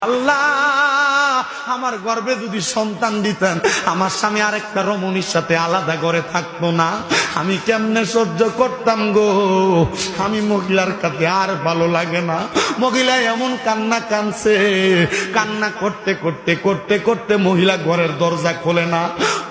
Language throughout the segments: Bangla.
আল্লাহ আমার গর্ভে যদি সন্তান দিতেন, আমার স্বামী আরেকটা রমণীর সাথে আলাদা ঘরে থাকতো না, আমি কেমনে সহ্য করতাম গো। আমি মহিলার কাছে আর ভালো লাগে না। মহিলা এমন কান্না কানছে, কান্না করতে করতে করতে করতে মহিলা ঘরের দরজা খোলে না।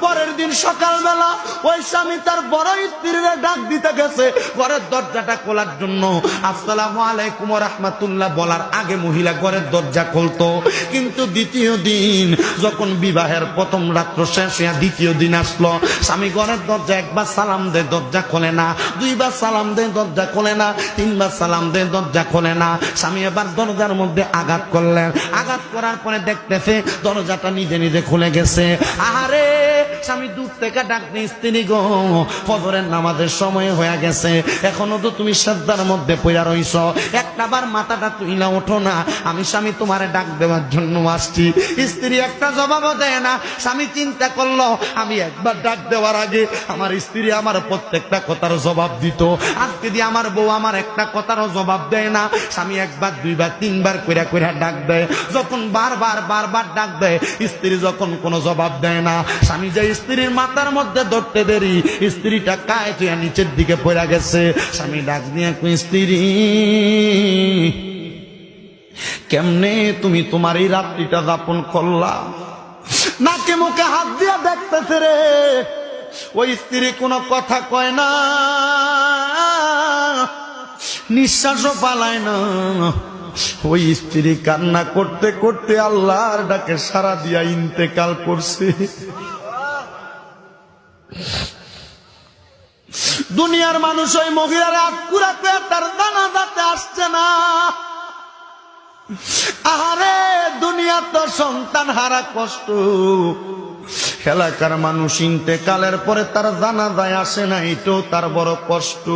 পরের দিন সকালবেলা ওই স্বামী তার বড় স্ত্রীরে ডাক দিতে গেছে ঘরের দরজাটা খোলার জন্য। আসসালামু আলাইকুম ওয়া রাহমাতুল্লাহ বলার আগে মহিলা ঘরের দরজা খুলতো। কিন্তু দ্বিতীয় দিন যখন বিবাহের প্রথম রাত্র শেষ হয়ে দ্বিতীয় দিন আসলো, স্বামী ঘরের দরজা একবার সালাম দেয় দরজা খোলে না, দুইবার সালাম দেয় দরজা খোলে না, তিনবার সালাম দেয় দরজা খোলে না। স্বামী এবার দরজার মধ্যে আঘাত করলেন। আঘাত করার পরে দেখতেছে দরজাটা নিজে নিজে খুলে গেছে। আহারে স্বামী দূর থেকে ডাক দিয়ে, স্ত্রী গো ফজরের নামাজের সময় হয়ে গেছে, এখনো তো তুমি সাজদার মধ্যে পড়া রইছ, একটাবার মাথাটা তুইলা ওঠো না, আমি স্বামী তোমারে ডাক দেওয়ার জন্য আসছি। স্ত্রী একটা জবাবও দেয় না। স্বামী চিন্তা করলো আমি একবার ডাক দেওয়ার আগে আমার স্ত্রী আমার প্রত্যেকটা কথার জবাব দিত, আজকে দিয়ে আমার বউ আমার একটা কথারও জবাব দেয় না। স্বামী একবার দুইবার তিনবার কইরা কইরা ডাক দেয়। যখন বারবার বারবার ডাক দেয়, স্ত্রী যখন কোনো জবাব দেয় না, স্বামী যে স্ত্রীর মাথার মধ্যে ধরতে দেরি, স্ত্রীটা কায় তুই নিচের দিকে পড়ে গেছে। স্বামী ডাক দিয়ে কই, স্ত্রী কেমনে তুমি তোমার এই রাত্রিটা যাপন করলা? নাকে মুখে হাত দিয়া দেখতেছে রে। ওই স্ত্রী কোনো কথা কয় না, নিঃশ্বাসও পালায় না। ওই স্ত্রী কান্না করতে করতে আল্লাহর ডাকে সারা দিয়া ইন্তেকাল করছে। দুনিয়ার মানুষ ওই মহিলার আত্মুরাতে তার জানাজাতে আসছে না। আহারে দুনিয়া তো সন্তান হারা কষ্ট। এলাকার মানুষ ইন্তেকালের পরে তার জানাজায় আসে না, এটাও তার বড় কষ্ট।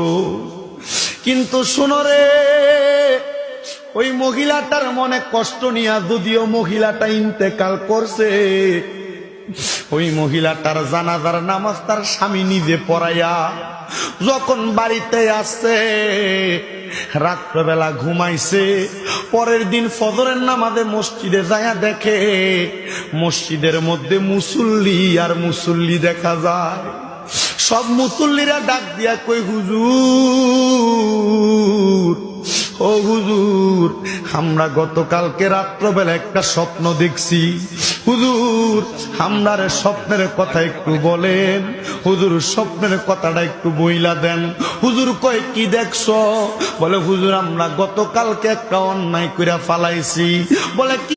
কিন্তু শুনো রে, ওই মহিলাটার মনে কষ্ট নিয়ে যদিও মহিলাটা ইন্তেকাল করছে, ওই মহিলাটার জানাজার নামাজ তার স্বামী নিজে পড়াইয়া যখন বাড়িতে আসছে, রাত্রবেলা ঘুমাইছে, পরের দিন ফজরের নামাজে মসজিদে যায়া দেখে মসজিদের মধ্যে মুসল্লি আর মুসল্লি দেখা যায়। সব মুসল্লিরা ডাক দিয়া কই, হুজুর ও হুজুর, আমরা গতকালকে রাত্রবেলা একটা স্বপ্ন দেখছি, হুজুর আমরার স্বপ্নের কথা একটু বলেন, হুজুর স্বপ্নের কথাটা একটু বইলা দেন। হুজুর কয় কি দেখছো? বলে হুজুর আমরা গতকালকে একটা অন্যায় কইরা ফালাইছি। বলে